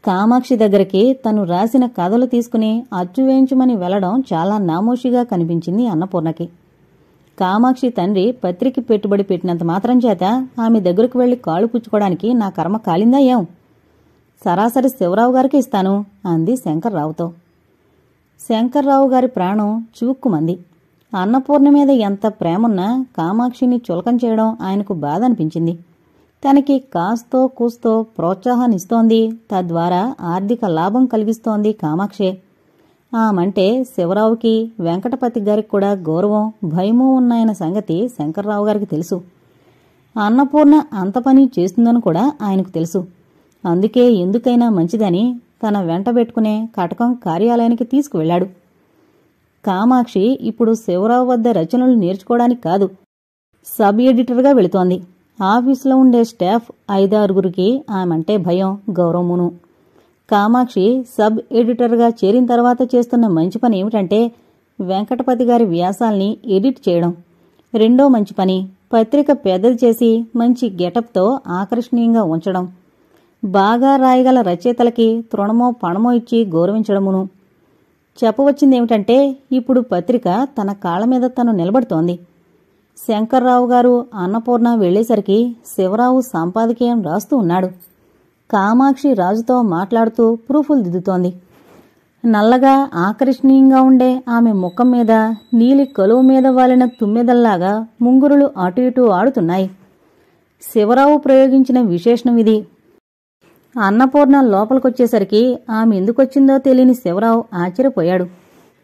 కామాక్షి దగ్గరికి తను రాసిన కథలు తీసుకుని అచ్చు వేయించమని వెళ్లడం చాలా నామోషిగా కనిపించింది అన్నపూర్ణకి. కామాక్షి తండ్రి పత్రిక పెట్టుబడి పెట్టినంత మాత్రం చేత ఆమె దగ్గరకు వెళ్లి కాళ్ళు పుచ్చుకోవడానికి నా కర్మ కాలిందా ఏం? సరాసరి శివరావు గారికి ఇస్తాను అంది శంకర్రావుతో. శంకర్రావు గారి ప్రాణం చూక్కుమంది. అన్నపూర్ణ మీద ఎంత ప్రేమున్నా కామాక్షిని చులకం చేయడం ఆయనకు బాధ అనిపించింది. తనకి కాస్తో కూస్తో ప్రోత్సాహాన్నిస్తోంది, తద్వారా ఆర్థిక లాభం కలిగిస్తోంది కామాక్షే. ఆమంటే శివరావుకి, వెంకటపతి గారికి కూడా గౌరవం, భయమూ ఉన్నాయన్న సంగతి శంకర్రావు గారికి తెలుసు. అన్నపూర్ణ అంత పని చేస్తుందని కూడా ఆయనకు తెలుసు. అందుకే ఎందుకైనా మంచిదని తన వెంట పెట్టుకునే కటకం కార్యాలయానికి తీసుకువెళ్లాడు. కామాక్షి ఇప్పుడు శివరావు వద్ద రచనలు నేర్చుకోవడానికి కాదు, సబ్ ఎడిటర్గా వెళుతోంది. ఆఫీసులో ఉండే స్టాఫ్ 5-6గురికి ఆమంటే భయం, గౌరవమును. కామాక్షి సబ్ ఎడిటర్గా చేరిన తర్వాత చేస్తున్న మంచి పని ఏమిటంటే వెంకటపతి గారి వ్యాసాల్ని ఎడిట్ చేయడం. రెండో మంచి పని పత్రిక పెద్దది చేసి మంచి గెటప్తో ఆకర్షణీయంగా ఉంచడం. బాగా రాయగల రచయితలకి తృణమో పణమో ఇచ్చి గౌరవించడమును. చెప్పవచ్చిందేమిటంటే ఇప్పుడు పత్రిక తన కాళ్ల మీద తను నిలబడుతోంది. శంకర్రావు గారు, అన్నపూర్ణ వెళ్లేసరికి శివరావు సంపాదకీయం రాస్తూ ఉన్నాడు. కామాక్షి రాజుతో మాట్లాడుతూ ప్రూఫులు దిద్దుతోంది. నల్లగా ఆకర్షణీయంగా ఉండే ఆమె ముఖం మీద నీలి కలువ మీద వాలిన తుమ్మెదల్లాగా ముంగురులు అటు ఇటూ ఆడుతున్నాయి. శివరావు ప్రయోగించిన విశేషణం ఇది. అన్నపూర్ణ లోపలికొచ్చేసరికి ఆమె ఎందుకొచ్చిందో తెలియని శివరావు ఆశ్చర్యపోయాడు.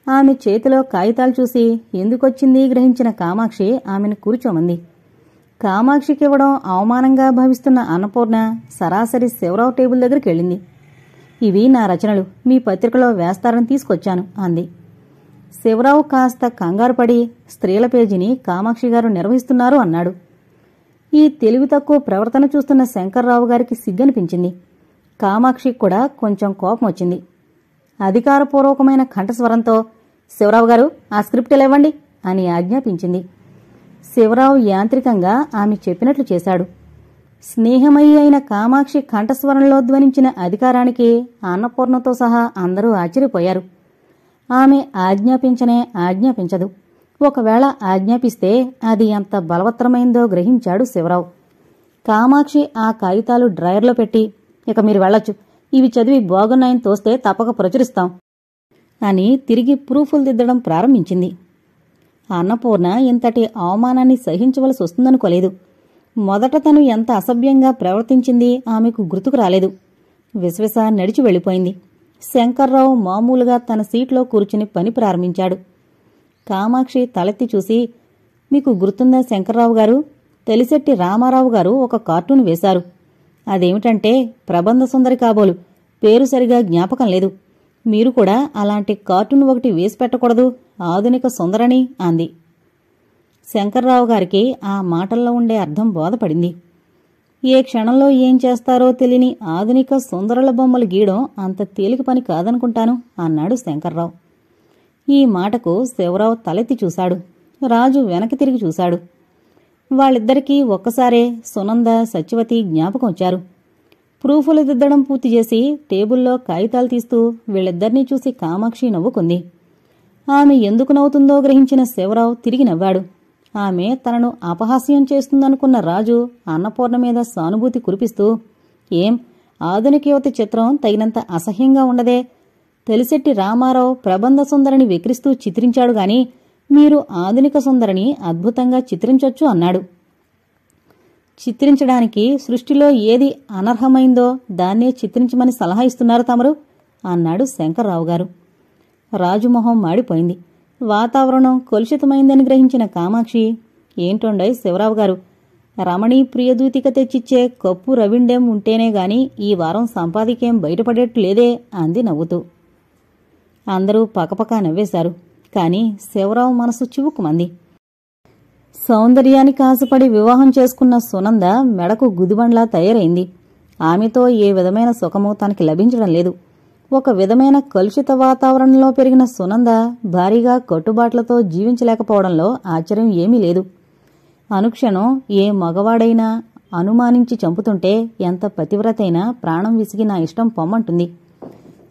ఆమె చేతిలో కాగితాలు చూసి ఎందుకొచ్చింది గ్రహించిన కామాక్షి ఆమెను కూర్చోమంది. కామాక్షికివ్వడం అవమానంగా భావిస్తున్న అన్నపూర్ణ సరాసరి శివరావు టేబుల్ దగ్గరికి వెళ్ళింది. ఇవి నా రచనలు, మీ పత్రికలో వేస్తారని తీసుకొచ్చాను అంది. శివరావు కాస్త కంగారుపడి స్త్రీల పేజీని కామాక్షి గారు నిర్వహిస్తున్నారు అన్నాడు. ఈ తెలివి తక్కువ ప్రవర్తన చూస్తున్న శంకర్రావు గారికి సిగ్గనిపించింది. కామాక్షికి కూడా కొంచెం కోపం వచ్చింది. అధికారపూర్వకమైన కంఠస్వరంతో, శివరావు గారు ఆ స్క్రిప్ట్ ఇలా ఇవ్వండి అని ఆజ్ఞాపించింది. శివరావు యాంత్రికంగా ఆమె చెప్పినట్లు చేశాడు. స్నేహమయ్యి అయిన కామాక్షి కంఠస్వరంలో ధ్వనించిన అధికారానికి అన్నపూర్ణతో సహా అందరూ ఆశ్చర్యపోయారు. ఆమె ఆజ్ఞాపించదు. ఒకవేళ ఆజ్ఞాపిస్తే అది ఎంత బలవత్తరమైందో గ్రహించాడు శివరావు. కామాక్షి ఆ కాగితాలు డ్రాయర్లో పెట్టి, ఇక మీరు వెళ్లొచ్చు, ఇవి చదివి బాగున్నాయని తోస్తే తప్పక ప్రచురిస్తాం అని తిరిగి ప్రూఫులు దిద్దడం ప్రారంభించింది. అన్నపూర్ణ ఇంతటి అవమానాన్ని సహించవలసి వస్తుందనుకోలేదు. మొదట తను ఎంత అసభ్యంగా ప్రవర్తించింది ఆమెకు గుర్తుకు రాలేదు. విశ్వస నడిచి వెళ్లిపోయింది. శంకర్రావు మామూలుగా తన సీట్లో కూర్చుని పని ప్రారంభించాడు. కామాక్షి తలెత్తి చూసి, మీకు గుర్తుందా శంకర్రావు గారు, తెలిసెట్టి రామారావు గారు ఒక కార్టూన్ వేశారు. అదేమిటంటే ప్రబంధ సుందరి కాబోలు, పేరు సరిగా జ్ఞాపకం లేదు. మీరు కూడా అలాంటి కార్టూన్ ఒకటి వేసి పెట్టకూడదు, ఆధునిక సుందరని అంది. శంకర్రావు గారికి ఆ మాటల్లో ఉండే అర్థం బోధపడింది. ఏ క్షణంలో ఏం చేస్తారో తెలియని ఆధునిక సుందరుల బొమ్మలు గీయడం అంత తేలిక పని కాదనుకుంటాను అన్నాడు శంకర్రావు. ఈ మాటకు శివరావు తలెత్తి చూశాడు. రాజు వెనక్కి తిరిగి చూశాడు. వాళ్ళిద్దరికీ ఒక్కసారే సునంద, సత్యవతి జ్ఞాపకం వచ్చారు. ప్రూఫులు దిద్దడం పూర్తి చేసి టేబుల్లో కాగితాలు తీస్తూ వీళ్ళిద్దరినీ చూసి కామాక్షి నవ్వుకుంది. ఆమె ఎందుకు నవ్వుతుందో గ్రహించిన శివరావు తిరిగి నవ్వాడు. ఆమె తనను అపహాస్యం చేస్తుందనుకున్న రాజు అన్నపూర్ణ మీద సానుభూతి కురిపిస్తూ, ఏం ఆధునిక యువతి చిత్రం తగినంత అసహ్యంగా ఉండదే, తెలిసెట్టి రామారావు ప్రబంధ సుందరిని వెక్కిరిస్తూ చిత్రించాడు గాని మీరు ఆధునిక సుందరిని అద్భుతంగా చిత్రించొచ్చు అన్నాడు. చిత్రించడానికి సృష్టిలో ఏది అనర్హమైందో దాన్నే చిత్రించమని సలహా ఇస్తున్నారు తమరు అన్నాడు శంకర్రావు గారు. రాజుమొహం మాడిపోయింది. వాతావరణం కలుషితమైందని గ్రహించిన కామాక్షి, ఏంటోండయ్ శివరావు గారు, రమణీ ప్రియదూతిక తెచ్చిచ్చే కప్పు రవిండెం ఉంటేనే గాని ఈ వారం సంపాదికేం బయటపడేట్టు లేదే అంది నవ్వుతూ. అందరూ పకపకా నవ్వేశారు. కాని శివరావు మనసు చివుక్కుమంది. సౌందర్యానికి ఆశపడి వివాహం చేసుకున్న సునంద మెడకు గుదిబండ్లా తయారైంది. ఆమెతో ఏ విధమైన సుఖమూ తనకి లభించడం లేదు. ఒక విధమైన కలుషిత వాతావరణంలో పెరిగిన సునంద భారీగా కట్టుబాట్లతో జీవించలేకపోవడంలో ఆశ్చర్యం ఏమీ లేదు. అనుక్షణం ఏ మగవాడైనా అనుమానించి చంపుతుంటే ఎంత పతివ్రతైనా ప్రాణం విసిగి నా ఇష్టం పొమ్మంటుంది.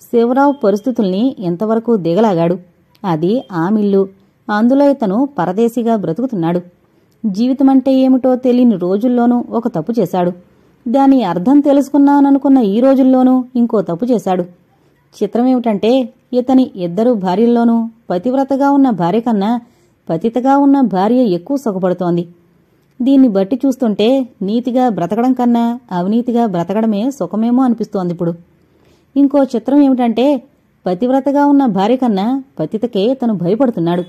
శివరావు పరిస్థితుల్ని ఎంతవరకు దిగలాగాడు. అది ఆమిల్లు. అందులో ఇతను పరదేశిగా బ్రతుకుతున్నాడు. జీవితమంటే ఏమిటో తెలియని రోజుల్లోనూ ఒక తప్పు చేశాడు. దాని అర్థం తెలుసుకున్నాననుకున్న ఈ రోజుల్లోనూ ఇంకో తప్పు చేశాడు. చిత్రమేమిటంటే ఇతని 2 భార్యల్లోనూ పతివ్రతగా ఉన్న భార్య కన్నా పతితగా ఉన్న భార్య ఎక్కువ సుఖపడుతోంది. దీన్ని బట్టి చూస్తుంటే నీతిగా బ్రతకడం కన్నా అవినీతిగా బ్రతకడమే సుఖమేమో అనిపిస్తోందిప్పుడు. ఇంకో చిత్రం ఏమిటంటే పతివ్రతగా ఉన్న భార్య కన్నా పతితకే తను భయపడుతున్నాడు.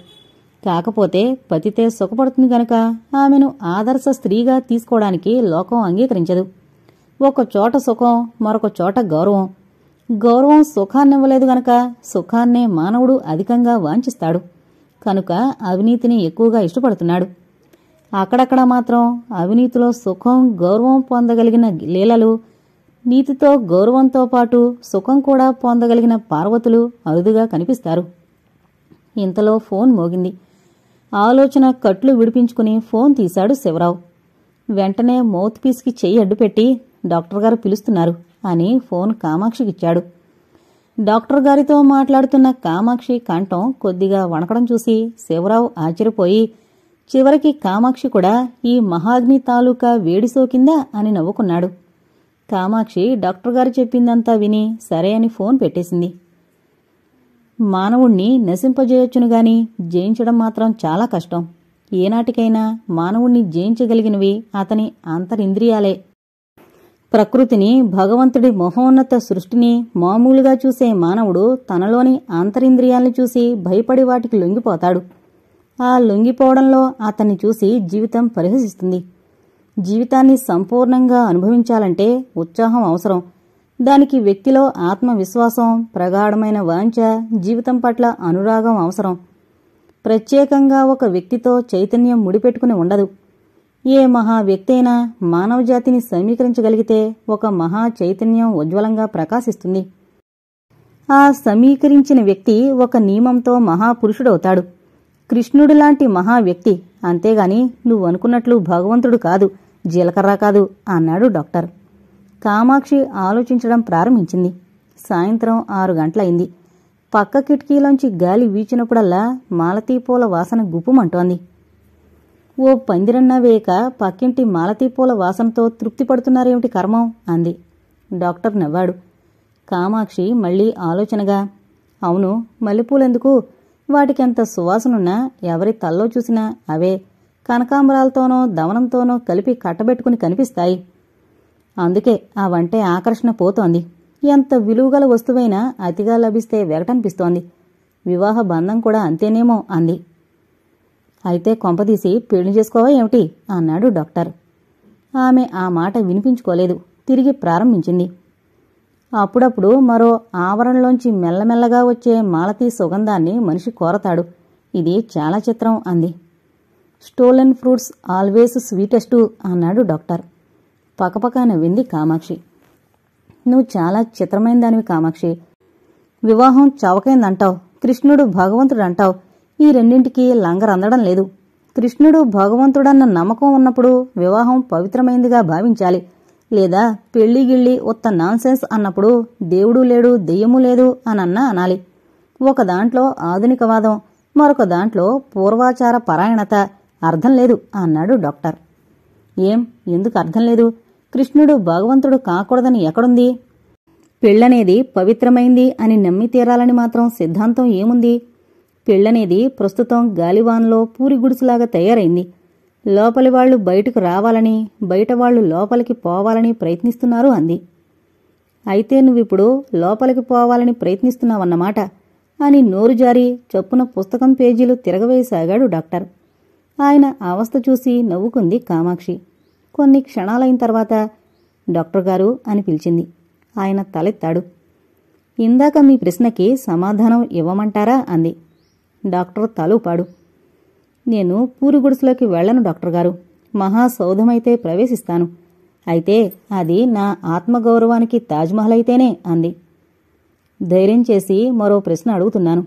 కాకపోతే పతితే సుఖపడుతుంది గనక ఆమెను ఆదర్శ స్త్రీగా తీసుకోవడానికి లోకం అంగీకరించదు. ఒక చోట సుఖం, మరొక చోట గౌరవం. గౌరవం సుఖాన్నివ్వలేదు గనక సుఖాన్నే మానవుడు అధికంగా వాంఛిస్తాడు. కనుక అవినీతిని ఎక్కువగా ఇష్టపడుతున్నాడు. అక్కడక్కడ మాత్రం అవినీతిలో సుఖం, గౌరవం పొందగలిగిన లీలలు, నీతితో గౌరవంతో పాటు సుఖం కూడా పొందగలిగిన పార్వతులు అరుదుగా కనిపిస్తారు. ఇంతలో ఫోన్ మోగింది. ఆలోచన కట్లు విడిపించుకుని ఫోన్ తీశాడు శివరావు. వెంటనే మౌత్ పీస్కి చెయ్యి అడ్డుపెట్టి డాక్టర్ గారు పిలుస్తున్నారు అని ఫోన్ కామాక్షికిచ్చాడు. డాక్టర్ గారితో మాట్లాడుతున్న కామాక్షి కంఠం కొద్దిగా వణకడం చూసి శివరావు ఆశ్చర్యపోయి చివరికి కామాక్షి కూడా ఈ మహాగ్ని తాలూకా వేడి సోకిందా అని నవ్వుకున్నాడు. కామాక్షి డాక్టర్ గారు చెప్పిందంతా విని సరే అని ఫోన్ పెట్టేసింది. మానవుణ్ణి నశింపజేయొచ్చును గాని జయించడం మాత్రం చాలా కష్టం. ఏనాటికైనా మానవుణ్ణి జయించగలిగినవి అతని అంతరింద్రియాలే. ప్రకృతిని, భగవంతుడి మహోన్నత సృష్టిని మామూలుగా చూసే మానవుడు తనలోని అంతరింద్రియాల్ని చూసి భయపడి వాటికి లొంగిపోతాడు. ఆ లొంగిపోవడంలో అతన్ని చూసి జీవితం పరిహసిస్తుంది. జీవితాన్ని సంపూర్ణంగా అనుభవించాలంటే ఉత్సాహం అవసరం. దానికి వ్యక్తిలో ఆత్మవిశ్వాసం, ప్రగాఢమైన వాంఛ, జీవితం పట్ల అనురాగం అవసరం. ప్రత్యేకంగా ఒక వ్యక్తితో చైతన్యం ముడిపెట్టుకుని ఉండదు. ఏ మహా వ్యక్తి అయినా మానవజాతిని సమీకరించగలిగితే ఒక మహా చైతన్యం ఉజ్వలంగా ప్రకాశిస్తుంది. ఆ సమీకరించిన వ్యక్తి ఒక నియమంతో మహాపురుషుడవుతాడు. కృష్ణుడిలాంటి మహా వ్యక్తి. అంతేగాని నువ్వనుకున్నట్లు భగవంతుడు కాదు, జీలకర్ర కాదు అన్నాడు డాక్టర్. కామాక్షి ఆలోచించడం ప్రారంభించింది. సాయంత్రం 6 గంటలైంది. పక్క కిటికీలోంచి గాలి వీచినప్పుడల్లా మాలతీపూల వాసన గుప్పుమంటోంది. ఓ పందిరన్నా వేయక పక్కింటి మాలతీపూల వాసనతో తృప్తి పడుతున్నారేమిటి కర్మం అంది. డాక్టర్ నవ్వాడు. కామాక్షి మళ్లీ ఆలోచనగా, అవును, మల్లెపూలెందుకు? వాటికెంత సువాసనున్నా ఎవరి తల్లో చూసినా అవే కనకాంబరాలతోనో దవనంతోనో కలిపి కట్టబెట్టుకుని కనిపిస్తాయి. అందుకే అవంటే ఆకర్షణ పోతోంది. ఎంత విలువగల వస్తువైనా అతిగా లభిస్తే వెగటనిపిస్తోంది. వివాహ బంధం కూడా అంతేనేమో అంది. అయితే కొంపదీసి పెళ్లి చేసుకోవా ఏమిటి అన్నాడు డాక్టర్. ఆమె ఆ మాట వినిపించుకోలేదు. తిరిగి ప్రారంభించింది. అప్పుడప్పుడు మరో ఆవరణలోంచి మెల్లమెల్లగా వచ్చే మాలతీ సుగంధాన్ని మనిషి కోరతాడు. ఇది చాలా చిత్రం అంది. స్టోలెన్ ఫ్రూట్స్ ఆల్వేస్ స్వీటెస్టు అన్నాడు డాక్టర్. పకపక నవ్వింది కామాక్షి. నువ్వు చాలా చిత్రమైన దానివి కామాక్షి. వివాహం చవకైందంటావు, కృష్ణుడు భగవంతుడంటావు. ఈ రెండింటికి లంగరందడం లేదు. కృష్ణుడు భగవంతుడన్న నమ్మకం ఉన్నప్పుడు వివాహం పవిత్రమైందిగా భావించాలి. లేదా పెళ్లిగిళ్ళి ఉత్త నాన్సెన్స్ అన్నప్పుడు దేవుడు లేడు, దెయ్యమూ లేదు అనన్నా అనాలి. ఒక దాంట్లో ఆధునికవాదం, మరొక దాంట్లో పూర్వాచార పరాయణత. అర్థం లేదు అన్నాడు డాక్టర్. ఏం, ఎందుకు అర్థం లేదు? కృష్ణుడు భగవంతుడు కాకూడదని ఎక్కడుంది? పెళ్లనేది పవిత్రమైంది అని నమ్మి తీరాలని మాత్రం సిద్ధాంతం ఏముంది? పెళ్లనేది ప్రస్తుతం గాలివాన్లో పూరి గుడిసులాగా తయారైంది. లోపలి వాళ్లు బయటకు రావాలని, బయటవాళ్లు లోపలికి పోవాలని ప్రయత్నిస్తున్నారు అంది. అయితే నువ్విప్పుడు లోపలికి పోవాలని ప్రయత్నిస్తున్నావన్నమాట అని నోరు జారి చొప్పున పుస్తకం పేజీలు తిరగవేయసాగాడు డాక్టర్. ఆయన అవస్థ చూసి నవ్వుకుంది కామాక్షి. కొన్ని క్షణాలైన తర్వాత డాక్టర్ గారు అని పిలిచింది. ఆయన తలెత్తాడు. ఇందాక మీ ప్రశ్నకి సమాధానం ఇవ్వమంటారా అంది. డాక్టర్ తలూపాడు. నేను పూరి గుడిసెలోకి వెళ్లను డాక్టర్ గారు. మహాసౌధమైతే ప్రవేశిస్తాను. అయితే అది నా ఆత్మగౌరవానికి తాజ్మహల్ అయితేనే అంది. ధైర్యం చేసి మరో ప్రశ్న అడుగుతున్నాను.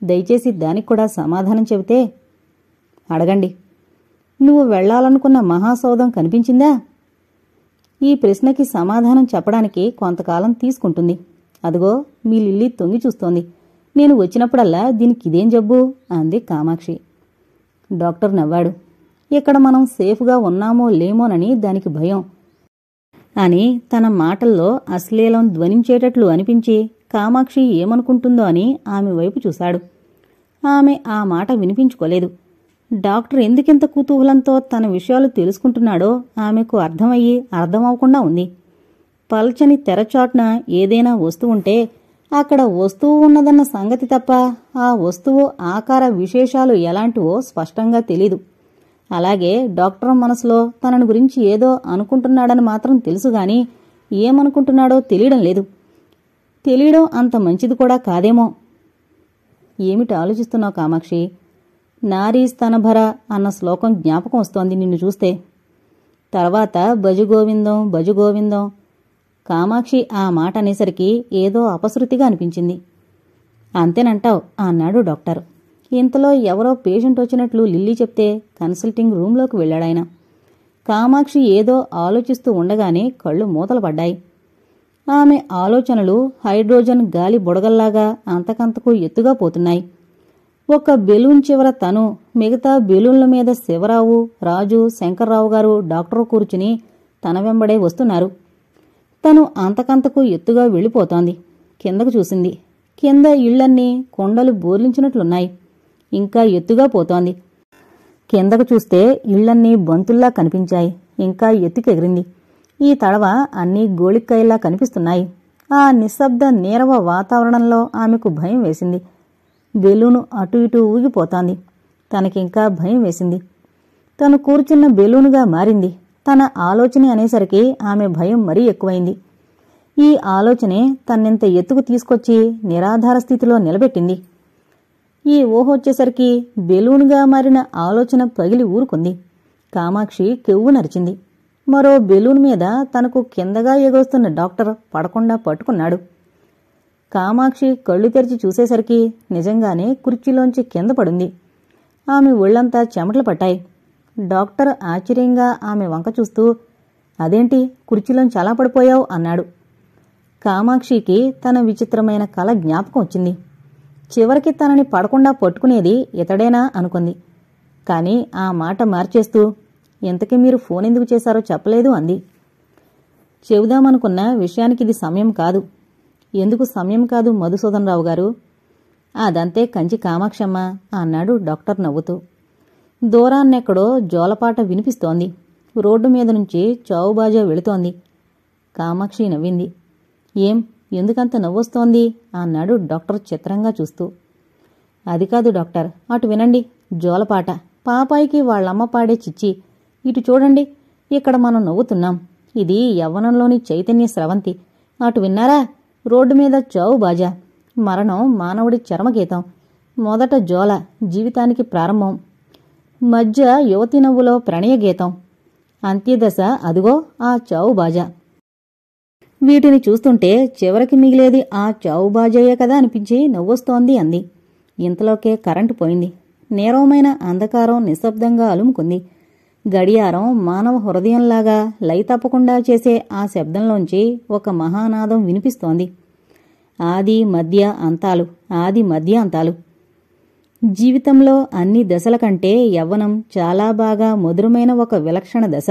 దయచేసి దానికి కూడా సమాధానం చెబితే. అడగండి. నువ్వు వెళ్లాలనుకున్న మహాసౌధం కనిపించిందా? ఈ ప్రశ్నకి సమాధానం చెప్పడానికి కొంతకాలం తీసుకుంటుంది. అదిగో మీ లిల్లీ తొంగి చూస్తోంది. నేను వచ్చినప్పుడల్లా దీనికిదేం జబ్బు అంది కామాక్షి. డాక్టర్ నవ్వాడు. ఇక్కడ మనం సేఫ్గా ఉన్నామో లేమోనని దానికి భయం అని తన మాటల్లో అశ్లీలం ధ్వనించేటట్లు అనిపించి కామాక్షి ఏమనుకుంటుందో అని ఆమె వైపు చూశాడు. ఆమె ఆ మాట వినిపించుకోలేదు. డాక్టర్ ఎందుకింత కుతూహలంతో తన విషయాలు తెలుసుకుంటున్నాడో ఆమెకు అర్థమయ్యి అర్థమవకుండా ఉంది. పల్చని తెరచాటున ఏదైనా వస్తువుంటే అక్కడ వస్తువు ఉన్నదన్న సంగతి తప్ప ఆ వస్తువు ఆకార విశేషాలు ఎలాంటివో స్పష్టంగా తెలీదు. అలాగే డాక్టర్ మనసులో తనను గురించి ఏదో అనుకుంటున్నాడని మాత్రం తెలుసుగాని ఏమనుకుంటున్నాడో తెలియడం లేదు. తెలియడం అంత మంచిది కూడా కాదేమో. ఏమిటి ఆలోచిస్తున్నావు కామాక్షి? నారీ స్తనభర అన్న శ్లోకం జ్ఞాపకం వస్తోంది నిన్ను చూస్తే. తర్వాత భజగోవిందం భజగోవిందం. కామాక్షి ఆ మాట అనేసరికి ఏదో అపశృతిగా అనిపించింది. అంతేనంటావు అన్నాడు డాక్టర్. ఇంతలో ఎవరో పేషెంట్ వచ్చినట్లు లిల్లీ చెప్తే కన్సల్టింగ్ రూంలోకి వెళ్ళాడాయన. కామాక్షి ఏదో ఆలోచిస్తూ ఉండగానే కళ్ళు మూతలు పడ్డాయి. ఆమె ఆలోచనలు హైడ్రోజన్ గాలి బుడగల్లాగా అంతకంతకు ఎత్తుగా పోతున్నాయి. ఒక బెలూన్ చివర తను, మిగతా బెలూన్ల మీద శివరావు, రాజు, శంకర్రావు గారు డాక్టర్ కూర్చుని తన వెంబడే వస్తున్నారు. తను అంతకంతకు ఎత్తుగా వెళ్ళిపోతోంది. కిందకు చూసింది. కింద ఇళ్లన్నీ కొండలు బోర్లించినట్లున్నాయి. ఇంకా ఎత్తుగా పోతోంది. కిందకు చూస్తే ఇళ్లన్నీ బంతుల్లా కనిపించాయి. ఇంకా ఎత్తుకెగిరింది. ఈ తడవ అన్నీ గోళిక్కాయల్లా కనిపిస్తున్నాయి. ఆ నిశ్శబ్ద నీరవ వాతావరణంలో ఆమెకు భయం వేసింది. బెలూను అటు ఇటు ఊగిపోతోంది. తనకింకా భయం వేసింది. తను కూర్చున్న బెలూనుగా మారింది. తన ఆలోచన అనేసరికి ఆమె భయం మరీ ఎక్కువైంది. ఈ ఆలోచనే తన్నింత ఎత్తుకు తీసుకొచ్చి నిరాధార స్థితిలో నిలబెట్టింది. ఈ ఊహొచ్చేసరికి బెలూనుగా మారిన ఆలోచన పగిలి ఊరుకుంది. కామాక్షి కెవ్వు నరిచింది. మరో బెలూన్ మీద తనకు కిందగా ఎగొస్తున్న డాక్టర్ పడకుండా పట్టుకున్నాడు. కామాక్షి కళ్ళు తెరిచి చూసేసరికి నిజంగానే కుర్చీలోంచి కింద పడింది. ఆమె ఒళ్లంతా చెమటలు పట్టాయి. డాక్టర్ ఆశ్చర్యంగా ఆమె వంక చూస్తూ, అదేంటి కుర్చీలోంచి అలా పడిపోయావు అన్నాడు. కామాక్షికి తన విచిత్రమైన కల జ్ఞాపకం వచ్చింది. చివరికి తనని పడకుండా పట్టుకునేది ఇతడేనా అనుకుంది. కాని ఆ మాట మార్చేస్తూ, ఇంతకీ మీరు ఫోన్ ఎందుకు చేశారో చెప్పలేదు అంది. చెబుదామనుకున్న విషయానికిది సమయం కాదు. ఎందుకు సమయం కాదు మధుసూదనరావు గారు? అదంతే కంచి కామాక్షమ్మ అన్నాడు డాక్టర్ నవ్వుతూ. దూరాన్నెక్కడో జోలపాట వినిపిస్తోంది. రోడ్డు మీద నుంచి చావుబాజా వెళుతోంది. కామాక్షి నవ్వింది. ఏం, ఎందుకంత నవ్వొస్తోంది అన్నాడు డాక్టర్ చిత్రంగా చూస్తూ. అది కాదు డాక్టర్, అటు వినండి, జోలపాట. పాపాయికి వాళ్ళమ్మ పాడే చిచ్చి. ఇటు చూడండి, ఇక్కడ మనం నవ్వుతున్నాం. ఇది యవ్వనంలోని చైతన్య స్రవంతి. అటు విన్నారా? రోడ్డు మీద చావు బాజా. మరణం మానవుడి చరమగీతం. మొదట జోల, జీవితానికి ప్రారంభం. మధ్య యువతి నవ్వులో ప్రణయగీతం. అంత్యదశ అదిగో ఆ చావు బాజా. వీటిని చూస్తుంటే చివరికి మిగిలేది ఆ చావు బాజాయే కదా అనిపించి నవ్వొస్తోంది అంది. ఇంతలోకే కరెంటు పోయింది. నీరవమైన అంధకారం నిశ్శబ్దంగా అలుముకుంది. గడియారం మానవ హృదయంలాగా లయ తప్పకుండా చేసే ఆ శబ్దంలోంచి ఒక మహానాదం వినిపిస్తోంది. ఆది మధ్య అంతాలు, ఆది మధ్య అంతాలు. జీవితంలో అన్ని దశల కంటే యవ్వనం చాలా బాగా మధురమైన ఒక విలక్షణ దశ.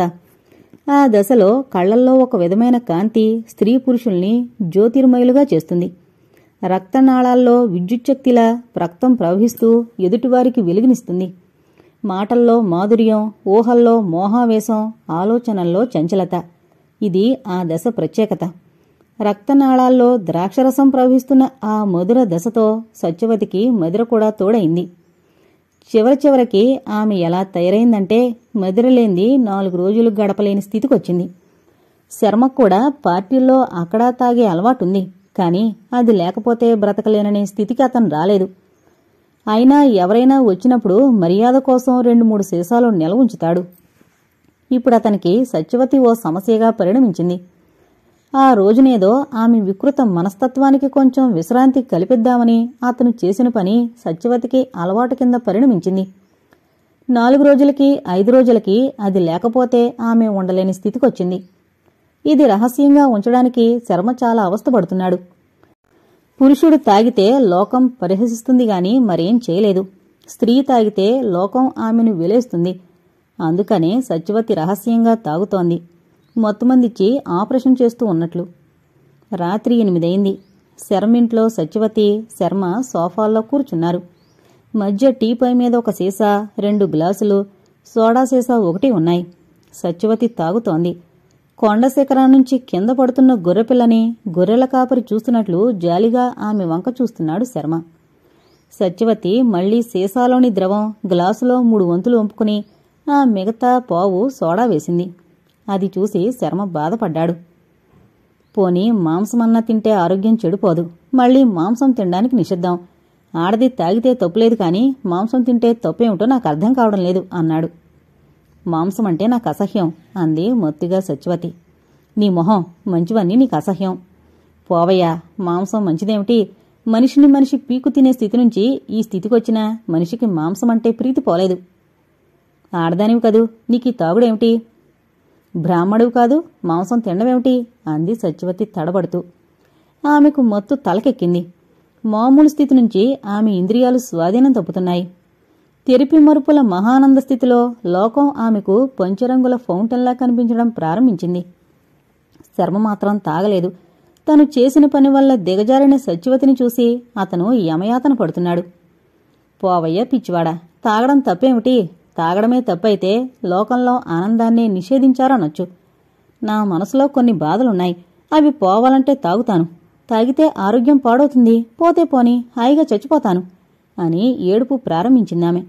ఆ దశలో కళ్లల్లో ఒక విధమైన కాంతి స్త్రీ పురుషుల్ని జ్యోతిర్మయులుగా చేస్తుంది. రక్తనాళాల్లో విద్యుచ్ఛక్తిలా రక్తం ప్రవహిస్తూ ఎదుటివారికి వెలుగునిస్తుంది. మాటల్లో మాధుర్యం, ఊహల్లో మోహావేశం, ఆలోచనల్లో చంచలత. ఇది ఆ దశ ప్రత్యేకత. రక్తనాళాల్లో ద్రాక్షరసం ప్రవహిస్తున్న ఆ మధుర దశతో సత్యవతికి మదిర కూడా తోడైంది. చివరికి ఆమె ఎలా తయారైందంటే మదిరలేంది 4 రోజులు గడపలేని స్థితికొచ్చింది. శర్మకు కూడా పార్టీల్లో అక్కడా తాగే అలవాటుంది. కాని అది లేకపోతే బ్రతకలేననే స్థితికి అతను రాలేదు. అయినా ఎవరైనా వచ్చినప్పుడు మర్యాద కోసం 2-3 సీసాలు నిలవ ఉంచుతాడు. ఇప్పుడతనికి సత్యవతి ఓ సమస్యగా పరిణమించింది. ఆ రోజునేదో ఆమె వికృత మనస్తత్వానికి కొంచెం విశ్రాంతి కల్పిద్దామని అతను చేసిన పని సత్యవతికి అలవాటు కింద పరిణమించింది. 4 రోజులకి 5 రోజులకి అది లేకపోతే ఆమె ఉండలేని స్థితికొచ్చింది. ఇది రహస్యంగా ఉంచడానికి శర్మ చాలా అవస్థపడుతున్నాడు. పురుషుడు తాగితే లోకం పరిహసిస్తుంది గాని మరేం చేయలేదు. స్త్రీ తాగితే లోకం ఆమెను వెలేస్తుంది. అందుకనే సత్యవతి రహస్యంగా తాగుతోంది, మత్తుమందిచ్చి ఆపరేషన్ చేస్తూ ఉన్నట్లు. రాత్రి 8 అయింది. శర్మింట్లో సత్యవతి, శర్మ సోఫాల్లో కూర్చున్నారు. మధ్య టీపై మీద ఒక సీసా, 2 గ్లాసులు, సోడా సీసా ఒకటి ఉన్నాయి. సత్యవతి తాగుతోంది. కొండ శిఖరం నుంచి కింద పడుతున్న గొర్రెపిల్లని గొర్రెల కాపరి చూస్తున్నట్లు జాలిగా ఆమె వంక చూస్తున్నాడు శర్మ. సత్యవతి మళ్లీ సీసాలోని ద్రవం గ్లాసులో 3 వంతులు వంపుకుని ఆ మిగతా పావు సోడా వేసింది. అది చూసి శర్మ బాధపడ్డాడు. పోనీ మాంసమన్నా తింటే ఆరోగ్యం చెడిపోదు, మళ్లీ మాంసం తినడానికి నిషిద్ధం. ఆడది తాగితే తప్పులేదు కాని మాంసం తింటే తప్పేమిటో నాకు అర్థం కావడం లేదు అన్నాడు. మాంసం అంటే నాకు అసహ్యం అంది మొత్తుగా సత్యవతి. నీ మొహం, మంచివన్నీ నీకు అసహ్యం. పోవయ్యా, మాంసం మంచిదేమిటి? మనిషిని మనిషి పీకు తినే స్థితి నుంచి ఈ స్థితికొచ్చినా మనిషికి మాంసం అంటే ప్రీతి పోలేదు. ఆడదానివి కదూ, నీకీ తాగుడేమిటి? బ్రాహ్మడువు కాదు, మాంసం తినడమేమిటి అంది సత్యవతి తడబడుతూ. ఆమెకు మత్తు తలకెక్కింది. మామూలు స్థితి నుంచి ఆమె ఇంద్రియాలు స్వాధీనం తప్పుతున్నాయి. తెరిపి మరుపుల మహానంద స్థితిలో లోకం ఆమెకు పంచరంగుల ఫౌంటైన్లా కనిపించడం ప్రారంభించింది. శర్మ మాత్రం తాగలేదు. తను చేసిన పని వల్ల దిగజారిన సత్యవతిని చూసి అతను యమయాతన పడుతున్నాడు. పోవయ్య పిచ్చివాడా, తాగడం తప్పేమిటి? తాగడమే తప్పైతే లోకంలో ఆనందాన్ని నిషేధించారనొచ్చు. నా మనసులో కొన్ని బాధలున్నాయి, అవి పోవాలంటే తాగుతాను. తాగితే ఆరోగ్యం పాడవుతుంది, పోతే పోని, హాయిగా చచ్చిపోతాను అని ఏడుపు ప్రారంభించిందామె.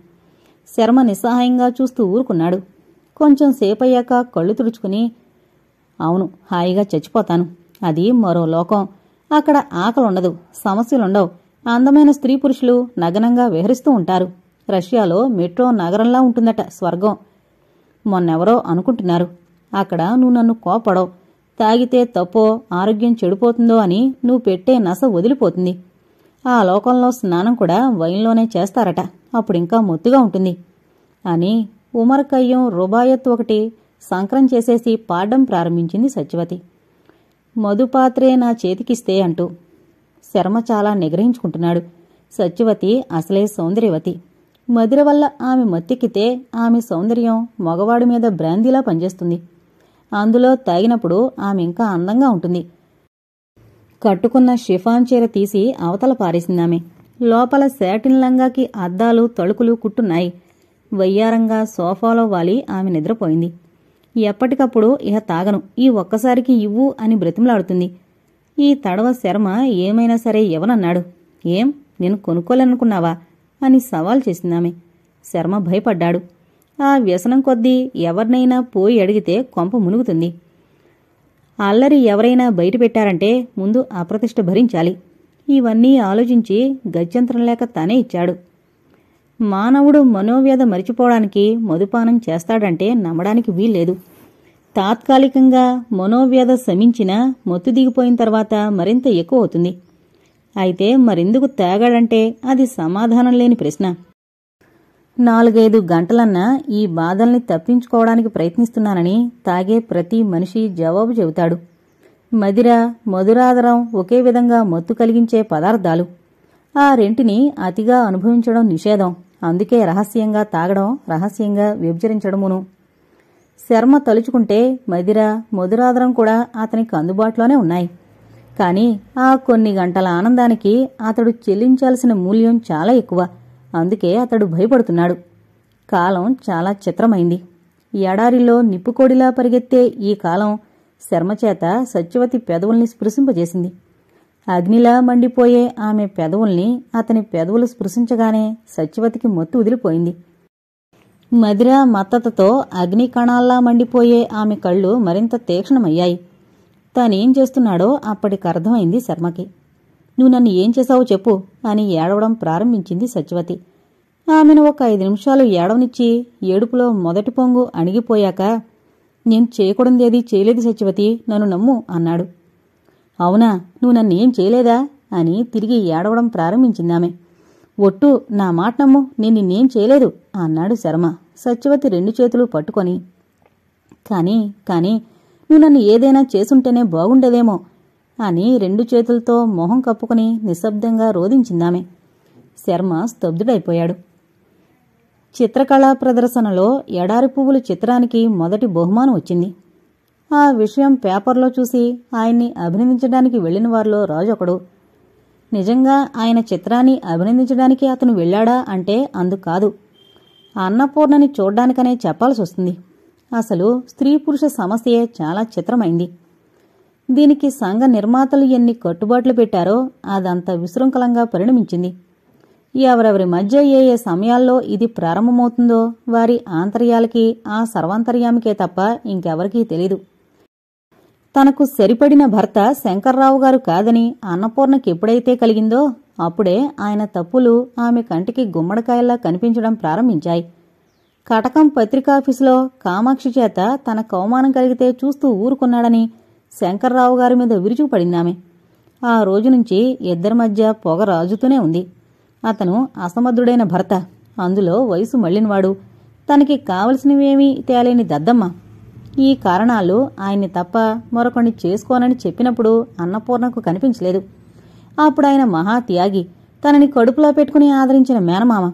శర్మ నిస్సహాయంగా చూస్తూ ఊరుకున్నాడు. కొంచెం సేపయ్యాక కళ్ళు తుడుచుకుని, అవును, హాయిగా చచ్చిపోతాను. అది మరో లోకం. అక్కడ ఆకలుండదు, సమస్యలుండవు. అందమైన స్త్రీ పురుషులు నగనంగా విహరిస్తూ ఉంటారు. రష్యాలో మెట్రో నగరంలా ఉంటుందట స్వర్గం. మొన్నెవరో అనుకుంటున్నారు. అక్కడ నువ్వు నన్ను కోపడవు. తాగితే తప్పో, ఆరోగ్యం చెడిపోతుందో అని నువ్వు పెట్టే నస వదిలిపోతుంది. ఆ లోకంలో స్నానం కూడా వైన్లోనే చేస్తారట, అప్పుడింకా మొత్తుగా ఉంటుంది అని ఉమర్ కయ్యం రుబాయత్ ఒకటి సంక్రం చేసేసి పాడడం ప్రారంభించింది సత్యవతి. మధుపాత్రే నా చేతికిస్తే అంటూ. శర్మ చాలా నిగ్రహించుకుంటున్నాడు. సత్యవతి అసలే సౌందర్యవతి. మదిర వల్ల ఆమె మత్తెక్కితే ఆమె సౌందర్యం మగవాడి మీద బ్రాందీలా పనిచేస్తుంది. అందులో తాగినప్పుడు ఆమె ఇంకా అందంగా ఉంటుంది. కట్టుకున్న షిఫాన్ చీర తీసి అవతల పారేసిందామె. లోపల శాటిన్ లంగాకి అద్దాలు, తలుకులు కుట్టున్నాయి. వయ్యారంగా సోఫాలో వాలి ఆమె నిద్రపోయింది. ఎప్పటికప్పుడు ఇహ తాగను, ఈ ఒక్కసారికి ఇవ్వు అని బ్రతిమలాడుతుంది. ఈ తడవ శర్మ ఏమైనా సరే ఎవనన్నాడు. ఏం, నేను కొనుక్కోలేనుకున్నావా అని సవాల్ చేసిందామె. శర్మ భయపడ్డాడు. ఆ వ్యసనం కొద్దీ ఎవరినైనా పోయి అడిగితే కొంప మునుగుతుంది. అల్లరి ఎవరైనా బయటపెట్టారంటే ముందు అప్రతిష్ఠ భరించాలి. ఇవన్నీ ఆలోచించి గత్యంతరం లేక తానే ఇచ్చాడు. మానవుడు మనోవ్యధ మరిచిపోవడానికి మధుపానం చేస్తాడంటే నమ్మడానికి వీల్లేదు. తాత్కాలికంగా మనోవ్యధ శమించినా మత్తు దిగిపోయిన తర్వాత మరింత ఎక్కువ అవుతుంది. అయితే మరెందుకు తాగాడంటే అది సమాధానం లేని ప్రశ్న. 4-5 గంటలన్నా ఈ బాధల్ని తప్పించుకోవడానికి ప్రయత్నిస్తున్నానని తాగే ప్రతి మనిషి జవాబు చెబుతాడు. మదిర, మధురాదరం ఒకే విధంగా మత్తు కలిగించే పదార్థాలు. ఆ రెంటిని అతిగా అనుభవించడం నిషేధం. అందుకే రహస్యంగా తాగడం, రహస్యంగా వ్యభిచరించడమును. శర్మ తలుచుకుంటే మదిర, మధురాదరం కూడా అతనికి అందుబాటులోనే ఉన్నాయి. కాని ఆ కొన్ని గంటల ఆనందానికి అతడు చెల్లించాల్సిన మూల్యం చాలా ఎక్కువ. అందుకే అతడు భయపడుతున్నాడు. కాలం చాలా చిత్రమైంది. ఎడారిలో నిప్పుకోడిలా పరిగెత్తే ఈ కాలం శర్మచేత సత్యవతి పెదవుల్ని స్పృశింపజేసింది. అగ్నిలా మండిపోయే ఆమె పెదవుల్ని అతని పెదవులు స్పృశించగానే సత్యవతికి మత్తు వదిలిపోయింది. మదిర మత్తతతో అగ్ని కణాల్లా మండిపోయే ఆమె కళ్ళు మరింత తీక్షణమయ్యాయి. తానేం చేస్తున్నాడో అప్పటికర్థమైంది శర్మకి. నువ్వు నన్ను ఏం చేశావో చెప్పు అని ఏడవడం ప్రారంభించింది సత్యవతి. ఆమెను ఒక 5 నిమిషాలు ఏడవనిచ్చి ఏడుపులో మొదటి పొంగు అణిగిపోయాక, నేను చేయకూడదేదీ చేయలేదు సత్యవతి, నన్ను నమ్ము అన్నాడు. అవునా, నువ్వు నన్నేం చేయలేదా అని తిరిగి ఏడవడం ప్రారంభించిందామె. ఒట్టు, నా మాట నమ్ము, నేను నిన్నేం చేయలేదు అన్నాడు శర్మ సత్యవతి 2 చేతులు పట్టుకొని. కానీ నువ్వు నన్ను ఏదైనా చేసుంటేనే బాగుండేదేమో అని 2 చేతులతో మొహం కప్పుకుని నిశ్శబ్దంగా రోదించిందామె. శర్మ స్తబ్దుడైపోయాడు. చిత్రకళా ప్రదర్శనలో ఎడారి పువ్వుల చిత్రానికి మొదటి బహుమానం వచ్చింది. ఆ విషయం పేపర్లో చూసి ఆయన్ని అభినందించడానికి వెళ్లిన వారిలో రాజు ఒకడు. నిజంగా ఆయన చిత్రాన్ని అభినందించడానికి అతను వెళ్ళాడా అంటే అందుకాదు. అన్నపూర్ణని చూడ్డానికనే చెప్పాల్సి వస్తుంది. అసలు స్త్రీ పురుష సమస్యే చాలా చిత్రమైంది. దీనికి సంఘ నిర్మాతలు ఎన్ని కట్టుబాట్లు పెట్టారో అదంత విశృంఖలంగా పరిణమించింది. ఎవరెవరి మధ్య ఏ ఏ సమయాల్లో ఇది ప్రారంభమవుతుందో వారి ఆంతర్యాలకి ఆ సర్వాంతర్యామికే తప్ప ఇంకెవరికీ తెలీదు. తనకు సరిపడిన భర్త శంకర్రావు గారు కాదని అన్నపూర్ణకి ఎప్పుడైతే కలిగిందో అప్పుడే ఆయన తప్పులు ఆమె కంటికి గుమ్మడికాయల్లా కనిపించడం ప్రారంభించాయి. కటకం పత్రికాఫీసులో కామాక్షి చేత తన కౌమానం కలిగితే చూస్తూ ఊరుకున్నాడని శంకర్రావు గారి మీద విరుచుకుపడిందామె. ఆ రోజు నుంచి ఇద్దరి మధ్య పొగ రాజుతూనే ఉంది. అతను అసమర్థుడైన భర్త, అందులో వయసు మళ్లినవాడు, తనకి కావలసినవేమీ తేలేని దద్దమ్మ. ఈ కారణాలు ఆయన్ని తప్ప మరొకడిని చేసుకోనని చెప్పినప్పుడు అన్నపూర్ణకు కనిపించలేదు. అప్పుడాయన మహాత్యాగి, తనని కడుపులో పెట్టుకుని ఆదరించిన మేనమామ,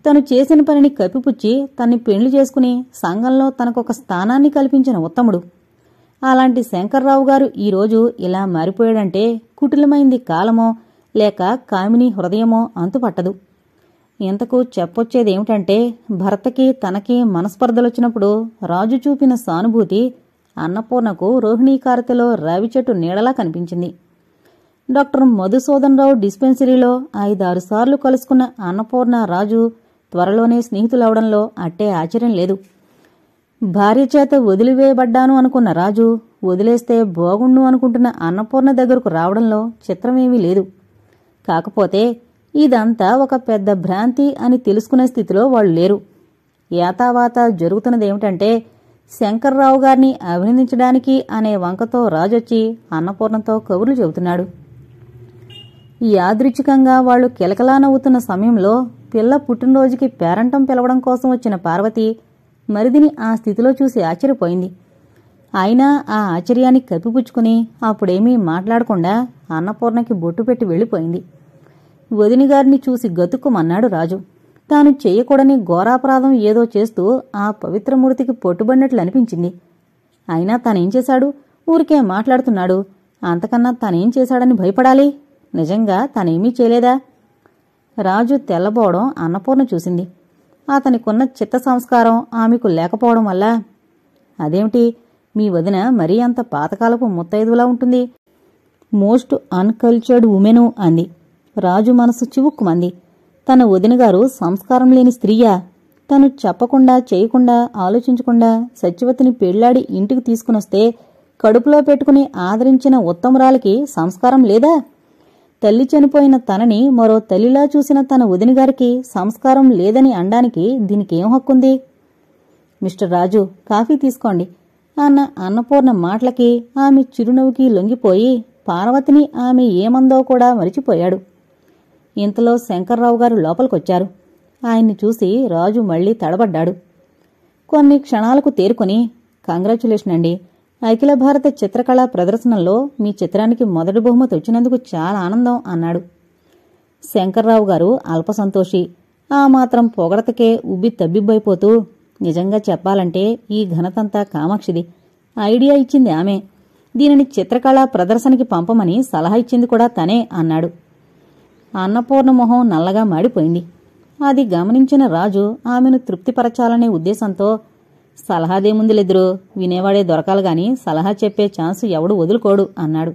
తను చేసిన పనిని కప్పిపుచ్చి తన్ని పెండ్లి చేసుకుని సంఘంలో తనకొక స్థానాన్ని కల్పించిన ఉత్తముడు. అలాంటి శంకర్రావు గారు ఈరోజు ఇలా మారిపోయాడంటే కుటిలమైంది కాలమో లేక కామిని హృదయమో అంతుపట్టదు. ఇంతకు చెప్పొచ్చేదేమిటంటే భర్తకి తనకి మనస్పర్ధలొచ్చినప్పుడు రాజు చూపిన సానుభూతి అన్నపూర్ణకు రోహిణీకారతిలో రావిచెట్టు నీడలా కనిపించింది. డాక్టర్ మధుసూదనరావు డిస్పెన్సరీలో 5-6 సార్లు కలుసుకున్న అన్నపూర్ణ రాజు త్వరలోనే స్నేహితులవడంలో అట్టే ఆశ్చర్యం లేదు. భార్య చేత వదిలివేయబడ్డాను అనుకున్న రాజు వదిలేస్తే బాగుండు అనుకుంటున్న అన్నపూర్ణ దగ్గరకు రావడంలో చిత్రమేమీ లేదు. కాకపోతే ఇదంతా ఒక పెద్ద భ్రాంతి అని తెలుసుకునే స్థితిలో వాళ్ళు లేరు. యాతావాత జరుగుతున్నదేమిటంటే శంకర్రావు గారిని అభినందించడానికి అనే వంకతో రాజొచ్చి అన్నపూర్ణతో కబుర్లు చెబుతున్నాడు. యాదృచ్ఛికంగా వాళ్లు కిలకలా నవ్వుతున్న సమయంలో పిల్ల పుట్టినరోజుకి పేరంటం పిలవడం కోసం వచ్చిన పార్వతి మరిదిని ఆ స్థితిలో చూసి ఆశ్చర్యపోయింది. అయినా ఆ ఆశ్చర్యాన్ని కప్పిపుచ్చుకుని అప్పుడేమీ మాట్లాడకుండా అన్నపూర్ణకి బొట్టు పెట్టి వెళ్లిపోయింది. వదినిగారిని చూసి గతుక్కుమన్నాడు రాజు. తాను చెయ్యకూడని ఘోరాపరాధం ఏదో చేస్తూ ఆ పవిత్రమూర్తికి పొట్టుబడినట్లు అనిపించింది. అయినా తానేం చేశాడు? ఊరికే మాట్లాడుతున్నాడు. అంతకన్నా తానేం చేశాడని భయపడాలి? నిజంగా తానేమీ చేయలేదా? రాజు తెల్లబోవడం అన్నపూర్ణ చూసింది. అతనికున్న చిత్త సంస్కారం ఆమెకు లేకపోవడం వల్ల, అదేమిటి మీ వదిన మరీ అంత పాతకాలపు ముత్తైదులా ఉంటుంది, మోస్ట్ అన్కల్చర్డ్ ఉమెను అంది. రాజు మనసు చివుక్కుమంది. తన వదినగారు సంస్కారం లేని స్త్రీయా? తను చెప్పకుండా చేయకుండా ఆలోచించకుండా సత్యవతిని పెళ్లాడి ఇంటికి తీసుకునొస్తే కడుపులో పెట్టుకుని ఆదరించిన ఉత్తమురాలికి సంస్కారం లేదా? తల్లి చనిపోయిన తనని మరో తల్లిలా చూసిన తన వదినగారికి సంస్కారం లేదని అనడానికి దీనికేం హక్కుంది? మిస్టర్ రాజు, కాఫీ తీసుకోండి అన్న అన్నపూర్ణ మాటలకి ఆమె చిరునవ్వుకి లొంగిపోయి పార్వతిని ఆమె ఏమందో కూడా మరిచిపోయాడు. ఇంతలో శంకర్రావు గారు లోపలికొచ్చారు. ఆయన్ని చూసి రాజు మళ్లీ తడబడ్డాడు. కొన్ని క్షణాలకు తేరుకొని, కంగ్రాచ్యులేషన్ అండి, అఖిల భారత చిత్రకళా ప్రదర్శనలో మీ చిత్రానికి మొదటి బహుమతి వచ్చినందుకు చాలా ఆనందం అన్నాడు. శంకర్రావు గారు అల్పసంతోషి. ఆ మాత్రం పొగడతకే ఉబ్బి తబ్బిబ్బైపోతూ, నిజంగా చెప్పాలంటే ఈ ఘనతంతా కామాక్షిది. ఐడియా ఇచ్చింది ఆమె. దీనిని చిత్రకళా ప్రదర్శనకి పంపమని సలహా ఇచ్చింది కూడా తనే అన్నాడు. అన్నపూర్ణ మొహం నల్లగా మాడిపోయింది. అది గమనించిన రాజు ఆమెను తృప్తిపరచాలనే ఉద్దేశంతో, సలహాదేముందిలెదురు, వినేవాడే దొరకాలిగాని సలహా చెప్పే ఛాన్సు ఎవడు వదులుకోడు అన్నాడు.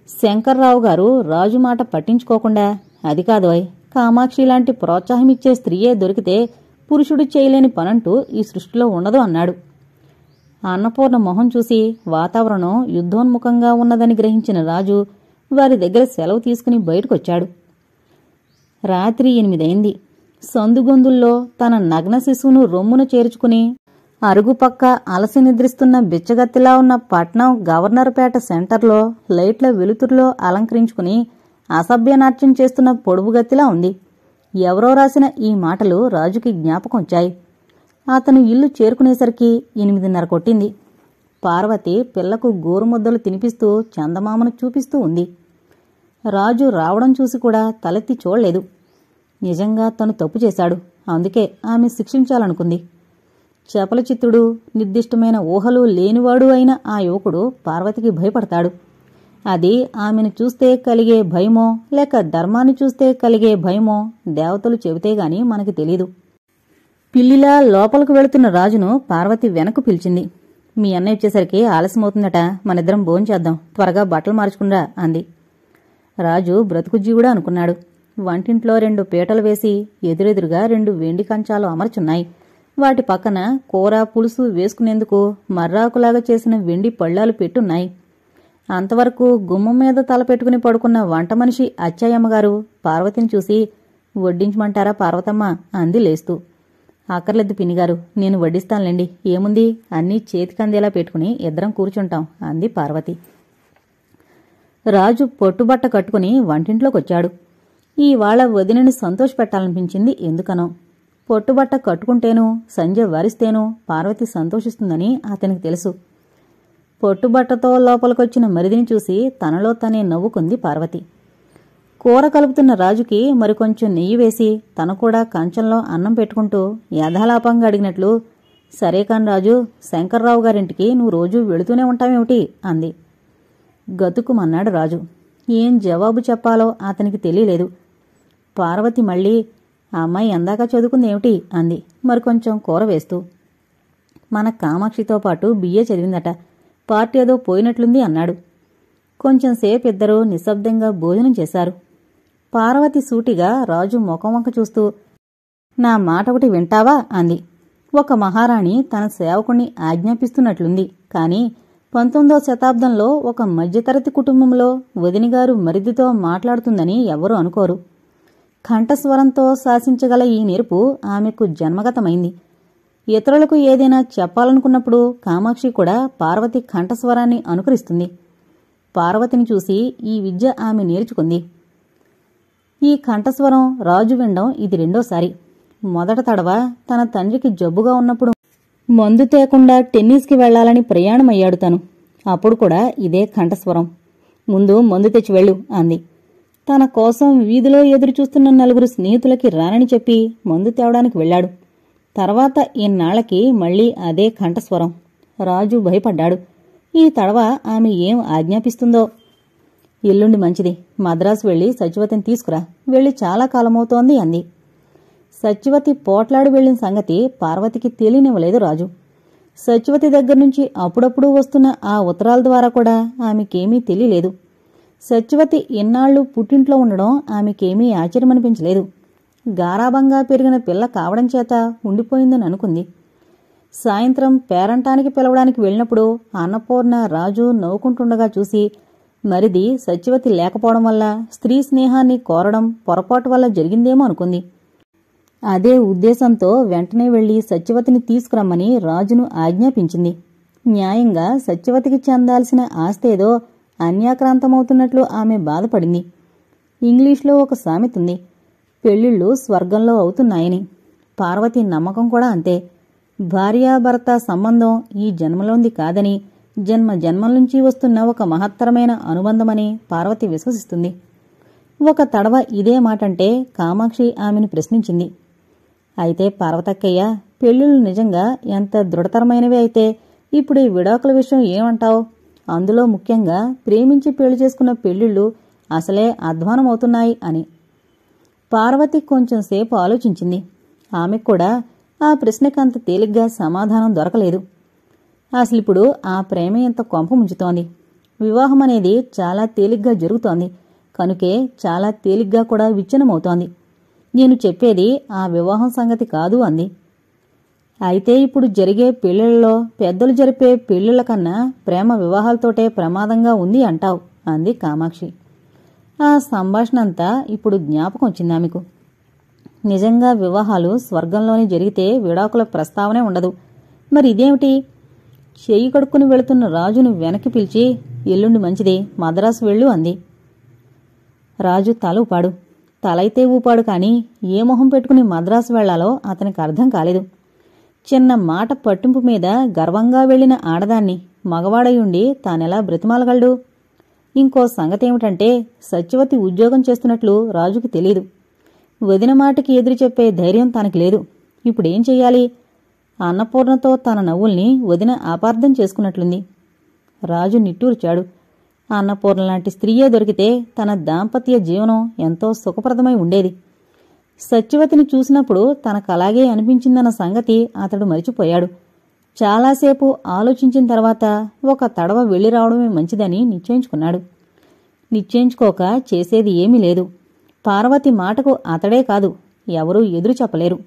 శంకర్రావు గారు రాజు మాట పట్టించుకోకుండా, అది కాదోయ్, కామాక్షి లాంటి ప్రోత్సాహమిచ్చే స్త్రీయే దొరికితే పురుషుడు చేయలేని పనంటూ ఈ సృష్టిలో ఉండదు అన్నాడు. అన్నపూర్ణ మొహం చూసి వాతావరణం యుద్ధోన్ముఖంగా ఉన్నదని గ్రహించిన రాజు వారి దగ్గర సెలవు తీసుకుని బయటకొచ్చాడు. రాత్రి 8 అయింది. సందుగొందుల్లో తన నగ్న శిశువును రొమ్మున చేర్చుకుని అరుగుపక్క అలసి నిద్రిస్తున్న బిచ్చగత్తిలా ఉన్న పట్నం గవర్నర్పేట సెంటర్లో లైట్ల వెలుతురులో అలంకరించుకుని అసభ్యనాట్యం చేస్తున్న పొడుపుగత్తిలా ఉంది. ఎవరో రాసిన ఈ మాటలు రాజుకి జ్ఞాపకం వచ్చాయి. అతను ఇల్లు చేరుకునేసరికి 8:30 కొట్టింది. పార్వతి పిల్లకు గోరుముద్దలు తినిపిస్తూ చందమామను చూపిస్తూ ఉంది. రాజు రావడం చూసి కూడా తలెత్తి చూడలేదు. నిజంగా తను తప్పు చేశాడు. అందుకే ఆమె శిక్షించాలనుకుంది. చపలచిత్తుడు, నిర్దిష్టమైన ఊహలు లేనివాడు అయిన ఆ యువకుడు పార్వతికి భయపడతాడు. అది ఆమెను చూస్తే కలిగే భయమో లేక ధర్మాన్ని చూస్తే కలిగే భయమో దేవతలు చెబితేగాని మనకి తెలీదు. పిల్లిలా లోపలకు వెళుతున్న రాజును పార్వతి వెనక్కు పిలిచింది. మీ అన్నయ్య వచ్చేసరికి ఆలస్యమవుతుందట, మనిద్దరం భోంచేద్దాం, త్వరగా బట్టలు మార్చుకునిరా అంది. రాజు బ్రతుకు జీవుడా అనుకున్నాడు. వంటింట్లో 2 పీటలు వేసి ఎదురెదురుగా 2 వెండి కంచాలు అమర్చున్నాయి. వాటి పక్కన కూర పులుసు వేసుకునేందుకు మర్రాకులాగా చేసిన వెండి పళ్ళాలు పెట్టున్నాయి. అంతవరకు గుమ్మం మీద తలపెట్టుకుని పడుకున్న వంట మనిషి అచ్చయ్యమ్మగారు పార్వతిని చూసి, వడ్డించమంటారా పార్వతమ్మ అంది లేస్తూ. అక్కర్లేదు పిన్నిగారు, నేను వడ్డిస్తానులేండి, ఏముంది, అన్నీ చేతికందేలా పెట్టుకుని ఇద్దరం కూర్చుంటాం అంది పార్వతి. రాజు పొట్టుబట్ట కట్టుకుని వంటింట్లోకొచ్చాడు. ఈవాళ వదినని సంతోషపెట్టాలనిపించింది ఎందుకనో. పొట్టుబట్ట కట్టుకుంటేనూ సంజయ్ వరిస్తేనూ పార్వతి సంతోషిస్తుందని అతనికి తెలుసు. పొట్టుబట్టతో లోపలికొచ్చిన మరిదిని చూసి తనలో తనే నవ్వుకుంది పార్వతి. కూర కలుపుతున్న రాజుకి మరికొంచెం నెయ్యి వేసి తను కూడా కంచంలో అన్నం పెట్టుకుంటూ యథాలాపంగా అడిగినట్లు, సరే కాని రాజు, శంకర్రావు గారింటికి నువ్వు రోజూ వెళుతూనే ఉంటావేమిటి అంది. గతుకుమన్నాడు రాజు. ఏం జవాబు చెప్పాలో అతనికి తెలియలేదు. పార్వతి మళ్ళీ, ఆ అమ్మాయి ఎందాక చదువుకుందేమిటి అంది మరికొంచెం కూర వేస్తూ. మన కామాక్షితో పాటు బిఏ చదివిందట, పార్టీ ఏదో పోయినట్లుంది అన్నాడు. కొంచెంసేపు ఇద్దరూ నిశ్శబ్దంగా భోజనం చేశారు. పార్వతి సూటిగా రాజు ముఖం వంక చూస్తూ, నా మాట ఒకటి వింటావా అంది. ఒక మహారాణి తన సేవకుణ్ణి ఆజ్ఞాపిస్తున్నట్లుంది. కాని 19వ శతాబ్దంలో ఒక మధ్యతరగతి కుటుంబంలో వదినిగారు మరిదితో మాట్లాడుతుందని ఎవరూ అనుకోరు. కంఠస్వరంతో శాసించగల ఈ నేర్పు ఆమెకు జన్మగతమైంది. ఇతరులకు ఏదైనా చెప్పాలనుకున్నప్పుడు కామాక్షి కూడా పార్వతి కంఠస్వరాన్ని అనుకరిస్తుంది. పార్వతిని చూసి ఈ విద్య ఆమె నేర్చుకుంది. ఈ కంఠస్వరం రాజు వినడం ఇది 2వసారి. మొదట తడవ తన తండ్రికి జబ్బుగా ఉన్నప్పుడు మందు తేకుండా టెన్నిస్కి వెళ్లాలని ప్రయాణమయ్యాడు తను. అప్పుడు కూడా ఇదే కంఠస్వరం. ముందు మందు తెచ్చి వెళ్ళు అంది. తన కోసం వీధిలో ఎదురుచూస్తున్న 4 స్నేహితులకి రానని చెప్పి మందు తేవడానికి వెళ్లాడు. తర్వాత ఇన్నాళ్లకి మళ్లీ అదే కంఠస్వరం. రాజు భయపడ్డాడు. ఈ తడవ ఆమె ఏం ఆజ్ఞాపిస్తుందో. ఎల్లుండి మంచిది, మద్రాసు వెళ్లి సత్యవతిని తీసుకురా, వెళ్లి చాలా కాలమవుతోంది అంది. సత్యవతి పోట్లాడి వెళ్లిన సంగతి పార్వతికి తెలియనివ్వలేదు రాజు. సత్యవతి దగ్గర్నుంచి అప్పుడప్పుడు వస్తున్న ఆ ఉత్తరాల ద్వారా కూడా ఆమెకేమీ తెలియలేదు. సత్యవతి ఎన్నాళ్లు పుట్టింట్లో ఉండడం ఆమెకేమీ ఆశ్చర్యమనిపించలేదు. గారాబంగా పెరిగిన పిల్ల కావడం చేత ఉండిపోయిందని అనుకుంది. సాయంత్రం పేరంటానికి పిలవడానికి వెళ్ళినప్పుడు అన్నపూర్ణ రాజు నవ్వుకుంటుండగా చూసి, మరిది సత్యవతి లేకపోవడం వల్ల స్త్రీ స్నేహాన్ని కోరడం పొరపాటు వల్ల జరిగిందేమో అనుకుంది. అదే ఉద్దేశంతో వెంటనే వెళ్లి సత్యవతిని తీసుకురమ్మని రాజును ఆజ్ఞాపించింది. న్యాయంగా సత్యవతికి చెందాల్సిన ఆస్తేదో అన్యాక్రాంతమవుతున్నట్లు ఆమె బాధపడింది. ఇంగ్లీష్లో ఒక సామెతుంది, పెళ్లిళ్లు స్వర్గంలో అవుతున్నాయని. పార్వతి నమ్మకం కూడా అంతే. భార్యాభర్త సంబంధం ఈ జన్మలోంది కాదని, జన్మల నుంచి వస్తున్న ఒక మహత్తరమైన అనుబంధమని పార్వతి విశ్వసిస్తుంది. ఒక తడవ ఇదే మాటంటే కామాక్షి ఆమెను ప్రశ్నించింది. అయితే పార్వతక్కయ్య, పెళ్లిళ్లు నిజంగా ఎంత దృఢతరమైనవి అయితే ఇప్పుడు ఈ విడాకుల విషయం ఏమంటావు? అందులో ముఖ్యంగా ప్రేమించి పెళ్లి చేసుకున్న పెళ్లిళ్లు అసలే అధ్వానమవుతున్నాయి అని. పార్వతి కొంచెంసేపు ఆలోచించింది. ఆమెకు కూడా ఆ ప్రశ్నకంత తేలిగ్గా సమాధానం దొరకలేదు. అసలిప్పుడు ఆ ప్రేమ ఎంత కొంప ముంచుతోంది. వివాహం అనేది చాలా తేలిగ్గా జరుగుతోంది కనుకే చాలా తేలిగ్గా కూడా విచ్ఛిన్నమవుతోంది. నేను చెప్పేది ఆ వివాహం సంగతి కాదు అంది. అయితే ఇప్పుడు జరిగే పెళ్లిళ్లలో పెద్దలు జరిపే పెళ్లిళ్ల కన్నా ప్రేమ వివాహాలతోటే ప్రమాదంగా ఉంది అంటావు అంది కామాక్షి. ఆ సంభాషణంతా ఇప్పుడు జ్ఞాపకం వచ్చింది ఆమెకు. నిజంగా వివాహాలు స్వర్గంలోనే జరిగితే విడాకుల ప్రస్తావనే ఉండదు. మరి ఇదేమిటి? చెయ్యి కడుక్కుని వెళుతున్న రాజును వెనక్కి పిలిచి, ఎల్లుండి మంచిది, మద్రాసు వెళ్ళు అంది. రాజు తల ఊపాడు. తలైతే ఊపాడు కాని ఏ మొహం పెట్టుకుని మద్రాసు వెళ్లాలో అతనికి అర్థం కాలేదు. చిన్న మాట పట్టింపు మీద గర్వంగా వెళ్లిన ఆడదాన్ని మగవాడయుండి తానెలా బ్రతిమాలగలడు? ఇంకో సంగతేమిటంటే సత్యవతి ఉద్యోగం చేస్తున్నట్లు రాజుకు తెలీదు. వదిన మాటకి ఎదురు చెప్పే ధైర్యం తనకి లేదు. ఇప్పుడేం చెయ్యాలి? అన్నపూర్ణతో తన నవ్వుల్ని వదిన అపార్థం చేసుకున్నట్లుంది. రాజు నిట్టూర్చాడు. అన్నపూర్ణలాంటి స్త్రీయే దొరికితే తన దాంపత్య జీవనం ఎంతో సుఖప్రదమై ఉండేది. సత్యవతిని చూసినప్పుడు తనకలాగే అనిపించిందన్న సంగతి అతడు మరిచిపోయాడు. చాలాసేపు ఆలోచించిన తర్వాత ఒక తడవ వెళ్లి రావడమే మంచిదని నిశ్చయించుకున్నాడు. నిశ్చయించుకోక చేసేది ఏమీ లేదు. పార్వతి మాటకు అతడే కాదు, ఎవరూ ఎదురు చెప్పలేరు.